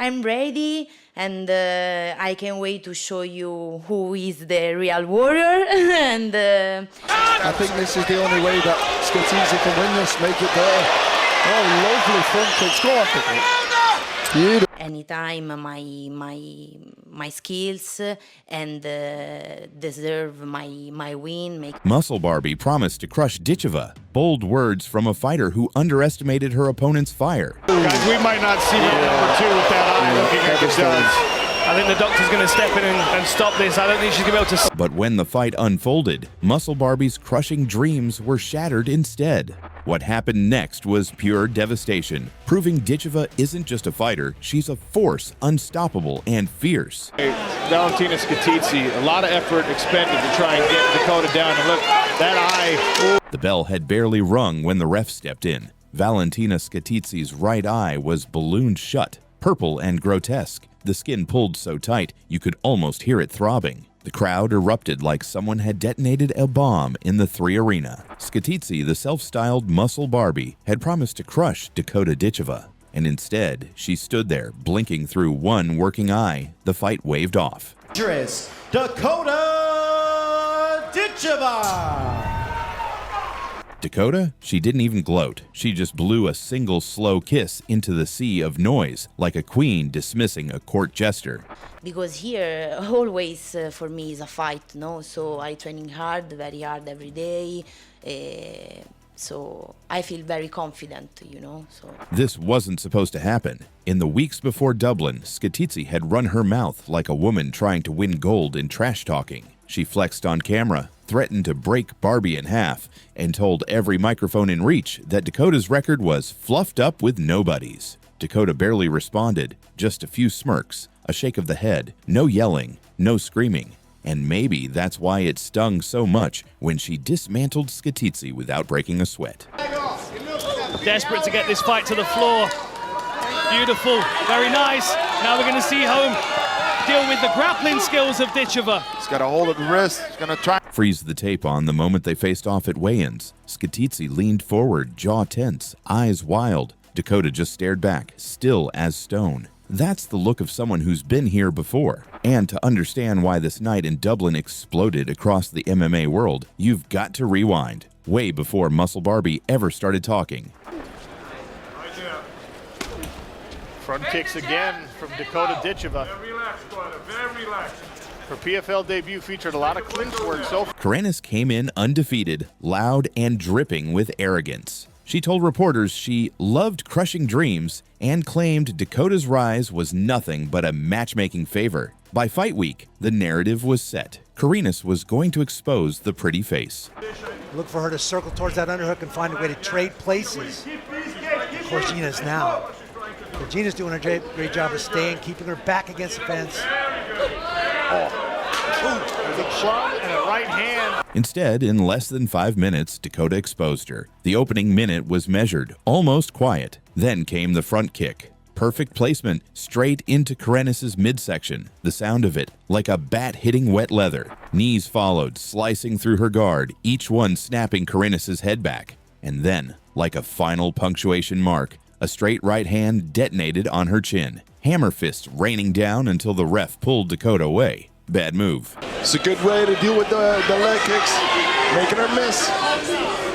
I'm ready, and I can't wait to show you who is the real warrior. And I think this is the only way that Skitisi can win this, make it there. Oh, lovely front kicks. Go on, beautiful. Anytime my skills and deserve my win. Muscle Barbie promised to crush Ditcheva. Bold words from a fighter who underestimated her opponent's fire. Guys, we might not see round number 2 with that eye looking like it does. I think the doctor's going to step in and stop this. I don't think she's going to be able to... But when the fight unfolded, Muscle Barbie's crushing dreams were shattered instead. What happened next was pure devastation, proving Ditcheva isn't just a fighter, she's a force, unstoppable and fierce. Valentina Skitisi, a lot of effort expended to try and get Dakota down, and look, that eye... The bell had barely rung when the ref stepped in. Valentina Skitisi's right eye was ballooned shut, purple and grotesque. The skin pulled so tight you could almost hear it throbbing. The crowd erupted like someone had detonated a bomb in the 3 arena. Skitisi, the self-styled Muscle Barbie, had promised to crush Dakota Ditcheva. And instead, she stood there, blinking through one working eye. The fight waved off. Dakota Ditcheva! Dakota? She didn't even gloat. She just blew a single slow kiss into the sea of noise, like a queen dismissing a court jester. Because here, always for me is a fight, no? So I training hard, very hard every day. So I feel very confident, you know. So this wasn't supposed to happen. In the weeks before Dublin, Skitisi had run her mouth like a woman trying to win gold in trash talking. She flexed on camera, threatened to break Barbie in half, and told every microphone in reach that Dakota's record was fluffed up with nobodies. Dakota barely responded, just a few smirks, a shake of the head, no yelling, no screaming. And maybe that's why it stung so much when she dismantled Skitisi without breaking a sweat. Desperate to get this fight to the floor. Beautiful, very nice. Now we're going to see home deal with the grappling skills of Ditcheva. He's got a hold of the wrist. He's going to try. Freeze the tape on the moment they faced off at weigh-ins. Skitisi leaned forward, jaw tense, eyes wild. Dakota just stared back, still as stone. That's the look of someone who's been here before. And to understand why this night in Dublin exploded across the MMA world, you've got to rewind, way before Muscle Barbie ever started talking. Front kicks again from Dakota Ditcheva. Very relaxed, brother. Very relaxed. Her PFL debut featured a lot of clinch work so far. Karanis came in undefeated, loud and dripping with arrogance. She told reporters she loved crushing dreams and claimed Dakota's rise was nothing but a matchmaking favor. By fight week, the narrative was set. Karanis was going to expose the pretty face. Look for her to circle towards that underhook and find a way to trade places. Of course, Gina's now. But Gina's doing a great job of staying, keeping her back against the fence. With a plum and a right hand. Instead, in less than 5 minutes, Dakota exposed her. The opening minute was measured, almost quiet. Then came the front kick. Perfect placement, straight into Karanis' midsection. The sound of it, like a bat hitting wet leather. Knees followed, slicing through her guard, each one snapping Karanis' head back. And then, like a final punctuation mark, a straight right hand detonated on her chin. Hammer fists raining down until the ref pulled Dakota away. Bad move. It's a good way to deal with the leg kicks, making her miss.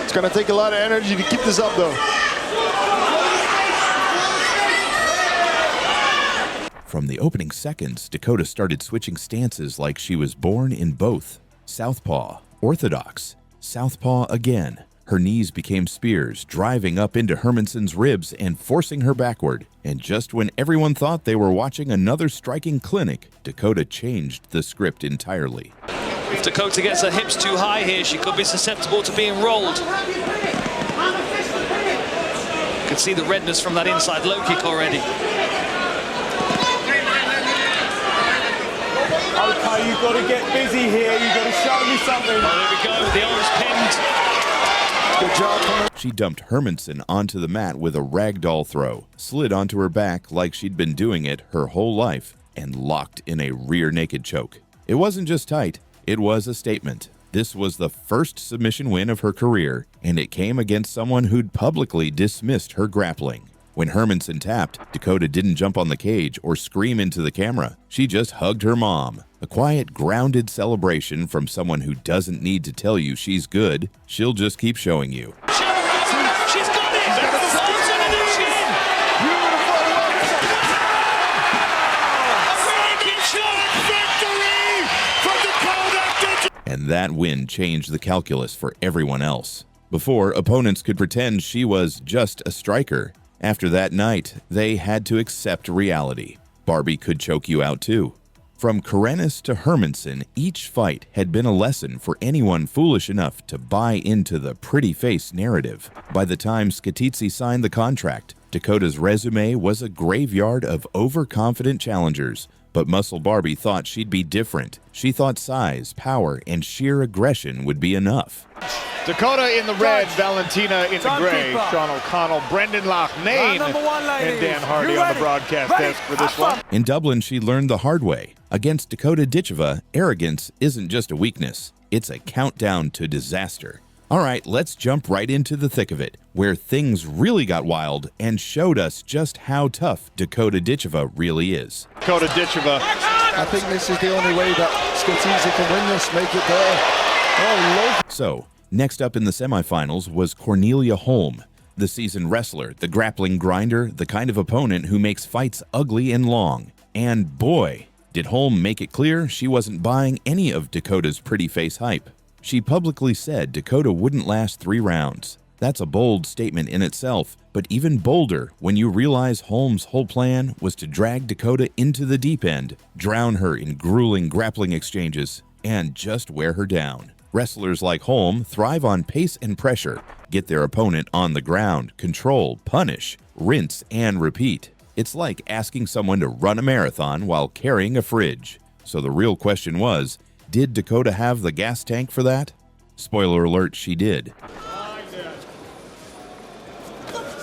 It's going to take a lot of energy to keep this up, though. From the opening seconds, Dakota started switching stances like she was born in both. Southpaw, orthodox, southpaw again. Her knees became spears, driving up into Hermansson's ribs and forcing her backward. And just when everyone thought they were watching another striking clinic, Dakota changed the script entirely. If Dakota gets her hips too high here, she could be susceptible to being rolled. You can see the redness from that inside low kick already. Okay, you've got to get busy here. You've got to show me something. Oh, there we go. The arm's pinned. Good job. She dumped Hermansson onto the mat with a ragdoll throw, slid onto her back like she'd been doing it her whole life, and locked in a rear naked choke. It wasn't just tight, it was a statement. This was the first submission win of her career, and it came against someone who'd publicly dismissed her grappling. When Hermanson tapped, Dakota didn't jump on the cage or scream into the camera. She just hugged her mom. A quiet, grounded celebration from someone who doesn't need to tell you she's good. She'll just keep showing you. She's got it! That's the arms under the chin! Victory for Dakota! And that win changed the calculus for everyone else. Before, opponents could pretend she was just a striker. After that night, they had to accept reality. Barbie could choke you out too. From Karenis to Hermanson, each fight had been a lesson for anyone foolish enough to buy into the pretty face narrative. By the time Skitidze signed the contract, Dakota's resume was a graveyard of overconfident challengers. But Muscle Barbie thought she'd be different. She thought size, power, and sheer aggression would be enough. Dakota in the red, Valentina in the gray. Sean O'Connell, Brendan Loughnane, and Dan Hardy on the broadcast desk for this one. In Dublin, she learned the hard way. Against Dakota Ditcheva, arrogance isn't just a weakness, it's a countdown to disaster. All right, let's jump right into the thick of it, where things really got wild and showed us just how tough Dakota Ditcheva really is. Dakota Ditcheva. I think this is the only way that Skitidze can win this, make it there. Oh, love. So, next up in the semifinals was Cornelia Holm, the seasoned wrestler, the grappling grinder, the kind of opponent who makes fights ugly and long. And boy, did Holm make it clear she wasn't buying any of Dakota's pretty face hype. She publicly said Dakota wouldn't last 3 rounds. That's a bold statement in itself, but even bolder when you realize Holm's whole plan was to drag Dakota into the deep end, drown her in grueling grappling exchanges, and just wear her down. Wrestlers like Holm thrive on pace and pressure, get their opponent on the ground, control, punish, rinse, and repeat. It's like asking someone to run a marathon while carrying a fridge. So the real question was, did Dakota have the gas tank for that? Spoiler alert, she did.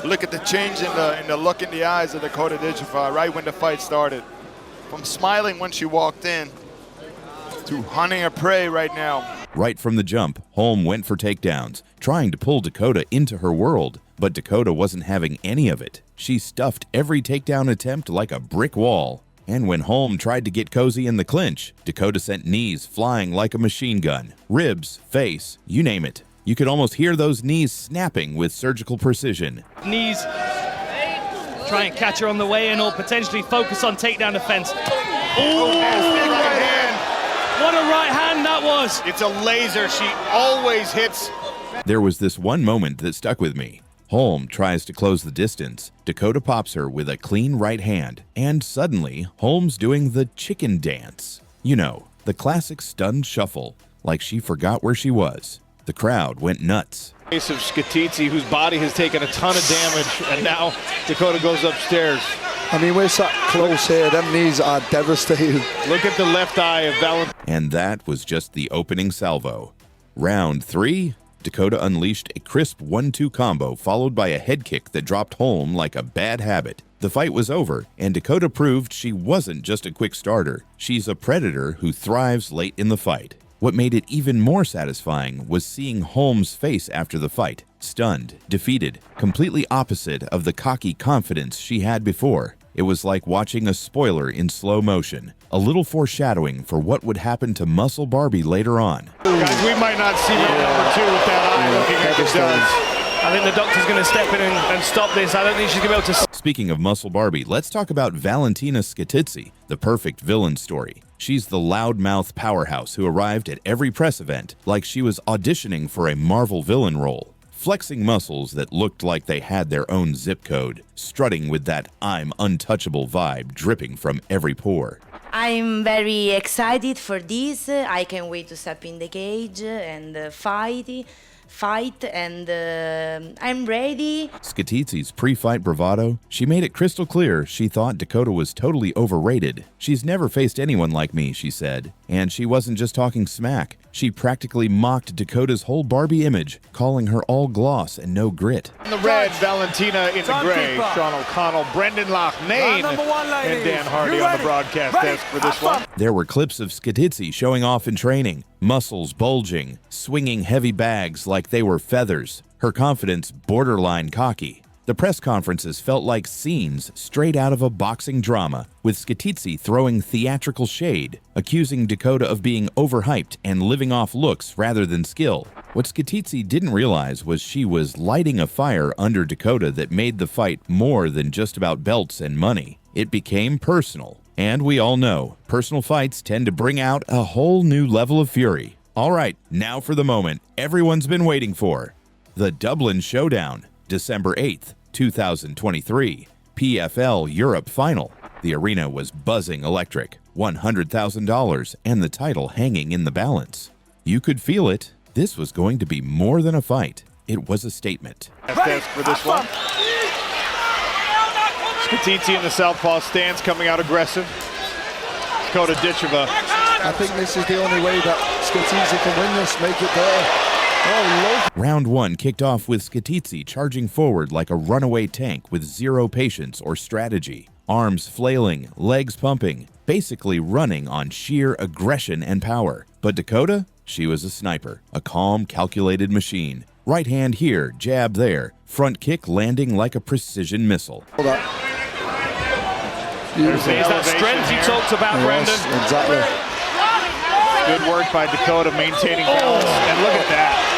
Look at the change in the look in the eyes of Dakota Ditcheva right when the fight started. From smiling when she walked in to hunting her prey right now. Right from the jump, Holm went for takedowns, trying to pull Dakota into her world, but Dakota wasn't having any of it. She stuffed every takedown attempt like a brick wall. And when Holm tried to get cozy in the clinch, Dakota sent knees flying like a machine gun. Ribs, face, you name it. You could almost hear those knees snapping with surgical precision. Knees, try and catch her on the way in or potentially focus on takedown defense. Oh, Right hand. what a right hand that was. It's a laser. She always hits. There was this one moment that stuck with me. Holm tries to close the distance. Dakota pops her with a clean right hand, and suddenly, Holm's doing the chicken dance. You know, the classic stunned shuffle, like she forgot where she was. The crowd went nuts. Case of Skitidze, whose body has taken a ton of damage, and now Dakota goes upstairs. I mean, we're sat close here. Them knees are devastating. Look at the left eye of Valentina. And that was just the opening salvo. Round 3, Dakota unleashed a crisp 1-2 combo followed by a head kick that dropped Holm like a bad habit. The fight was over, and Dakota proved she wasn't just a quick starter. She's a predator who thrives late in the fight. What made it even more satisfying was seeing Holm's face after the fight. Stunned, defeated, completely opposite of the cocky confidence she had before. It was like watching a spoiler in slow motion, a little foreshadowing for what would happen to Muscle Barbie later on. Guys, we might not see round number 2 with that eye looking like it does. I think the doctor's going to step in and stop this. I don't think she's going to be able to... Speaking of Muscle Barbie, let's talk about Valentina Skitidze, the perfect villain story. She's the loudmouth powerhouse who arrived at every press event like she was auditioning for a Marvel villain role. Flexing muscles that looked like they had their own zip code, strutting with that I'm untouchable vibe dripping from every pore. I'm very excited for this. I can't wait to step in the cage and fight, and I'm ready. Skitidze's pre-fight bravado, she made it crystal clear she thought Dakota was totally overrated. She's never faced anyone like me, she said. And she wasn't just talking smack. She practically mocked Dakota's whole Barbie image, calling her all gloss and no grit. In the red, Valentina in the gray. Sean O'Connell, Brendan Loughnane, and Dan Hardy on the broadcast desk for this one. There were clips of Skitidze showing off in training, muscles bulging, swinging heavy bags like they were feathers, her confidence borderline cocky. The press conferences felt like scenes straight out of a boxing drama, with Skitidze throwing theatrical shade, accusing Dakota of being overhyped and living off looks rather than skill. What Skitidze didn't realize was she was lighting a fire under Dakota that made the fight more than just about belts and money. It became personal. And we all know, personal fights tend to bring out a whole new level of fury. All right, now for the moment everyone's been waiting for. The Dublin Showdown, December 8th, 2023, PFL Europe Final. The arena was buzzing electric, $100,000 and the title hanging in the balance. You could feel it. This was going to be more than a fight. It was a statement. Desk for this one. Skitidze in the southpaw stance, coming out aggressive. Dakota Ditcheva. I think this is the only way that Skitidze can win this, make it there. Oh, love. Round 1 kicked off with Skitidze charging forward like a runaway tank with zero patience or strategy. Arms flailing, legs pumping, basically running on sheer aggression and power. But Dakota? She was a sniper, a calm, calculated machine. Right hand here, jab there, front kick landing like a precision missile. Hold up. There's that strength he talks about, Brendan. Exactly. Good work by Dakota maintaining balance. And look at that.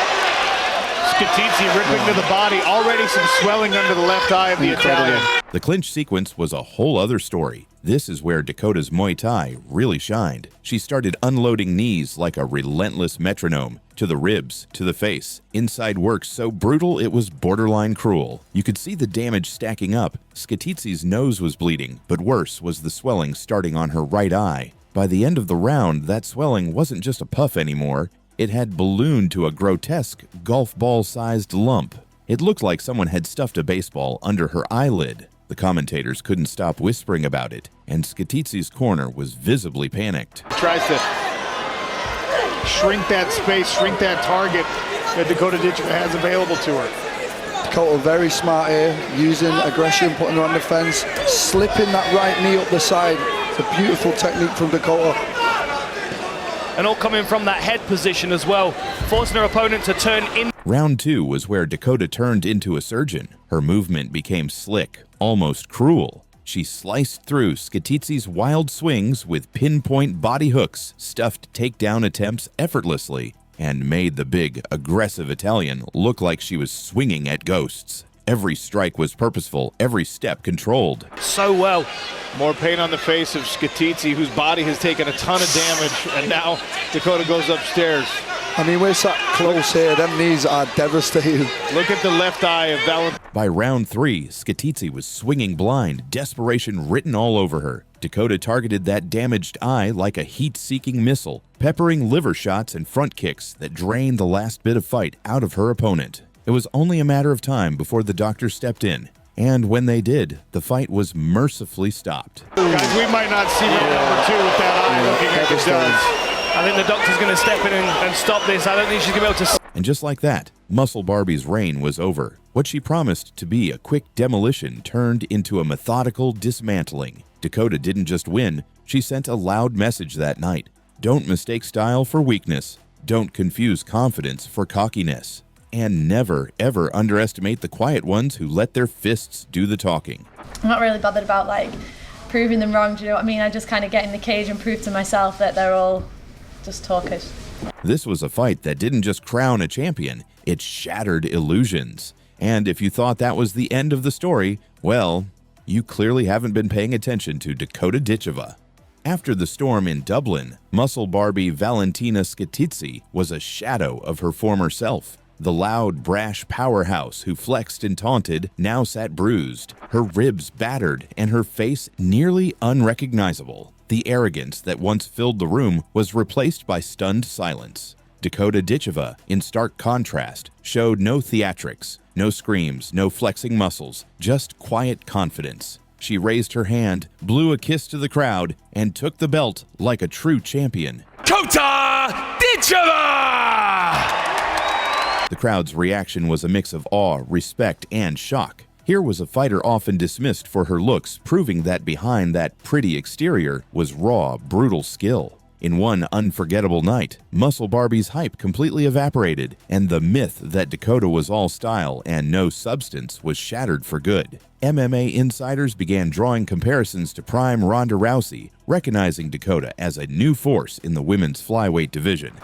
Skitidze ripping to the body. Already some swelling under the left eye of the Italian. The clinch sequence was a whole other story. This is where Dakota's Muay Thai really shined. She started unloading knees like a relentless metronome, to the ribs, to the face. Inside work so brutal it was borderline cruel. You could see the damage stacking up. Skitidze's nose was bleeding, but worse was the swelling starting on her right eye. By the end of the round, that swelling wasn't just a puff anymore. It had ballooned to a grotesque golf ball-sized lump. It looked like someone had stuffed a baseball under her eyelid. The commentators couldn't stop whispering about it, and Skitidze's corner was visibly panicked. Tries to shrink that space, shrink that target that Dakota Ditcheva has available to her. Dakota very smart here, using aggression, putting her on the fence, slipping that right knee up the side. It's a beautiful technique from Dakota. And all coming from that head position as well, forcing her opponent to turn in. Round 2 was where Dakota turned into a surgeon. Her movement became slick, almost cruel. She sliced through Skitidze's wild swings with pinpoint body hooks, stuffed takedown attempts effortlessly, and made the big, aggressive Italian look like she was swinging at ghosts. Every strike was purposeful, every step controlled. So well. More pain on the face of Skitidze, whose body has taken a ton of damage, and now Dakota goes upstairs. I mean, we're sat close here. Them knees are devastating. Look at the left eye of Valentine. By round 3, Skitidze was swinging blind, desperation written all over her. Dakota targeted that damaged eye like a heat-seeking missile, peppering liver shots and front kicks that drained the last bit of fight out of her opponent. It was only a matter of time before the doctor stepped in. And when they did, the fight was mercifully stopped. Guys, we might not see round number 2 with that eye looking at the guns. I think the doctor's going to step in and stop this. I don't think she's going to be able to. And just like that, Muscle Barbie's reign was over. What she promised to be a quick demolition turned into a methodical dismantling. Dakota didn't just win, she sent a loud message that night. Don't mistake style for weakness. Don't confuse confidence for cockiness. And never, ever underestimate the quiet ones who let their fists do the talking. I'm not really bothered about like proving them wrong, do you know what I mean? I just kind of get in the cage and prove to myself that they're all just talkers. This was a fight that didn't just crown a champion, it shattered illusions. And if you thought that was the end of the story, well, you clearly haven't been paying attention to Dakota Ditcheva. After the storm in Dublin, Muscle Barbie Valentina Skitidze was a shadow of her former self. The loud, brash powerhouse who flexed and taunted now sat bruised, her ribs battered, and her face nearly unrecognizable. The arrogance that once filled the room was replaced by stunned silence. Dakota Ditcheva, in stark contrast, showed no theatrics, no screams, no flexing muscles, just quiet confidence. She raised her hand, blew a kiss to the crowd, and took the belt like a true champion. Dakota Ditcheva! The crowd's reaction was a mix of awe, respect, and shock. Here was a fighter often dismissed for her looks, proving that behind that pretty exterior was raw, brutal skill. In one unforgettable night, Muscle Barbie's hype completely evaporated, and the myth that Dakota was all style and no substance was shattered for good. MMA insiders began drawing comparisons to prime Ronda Rousey, recognizing Dakota as a new force in the women's flyweight division.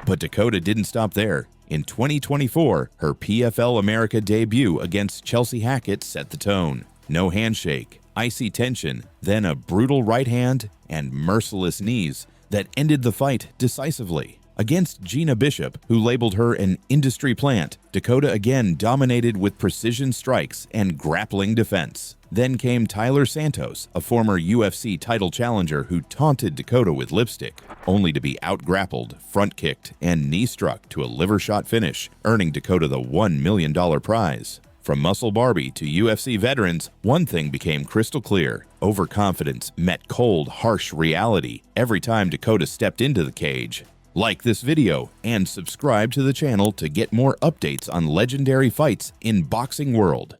But Dakota didn't stop there. In 2024, her PFL America debut against Chelsea Hackett set the tone. No handshake, icy tension, then a brutal right hand and merciless knees that ended the fight decisively. Against Gina Bishop, who labeled her an industry plant, Dakota again dominated with precision strikes and grappling defense. Then came Tyler Santos, a former UFC title challenger who taunted Dakota with lipstick, only to be out-grappled, front-kicked, and knee-struck to a liver-shot finish, earning Dakota the $1 million prize. From Muscle Barbie to UFC veterans, one thing became crystal clear. Overconfidence met cold, harsh reality every time Dakota stepped into the cage. Like this video and subscribe to the channel to get more updates on legendary fights in boxing world.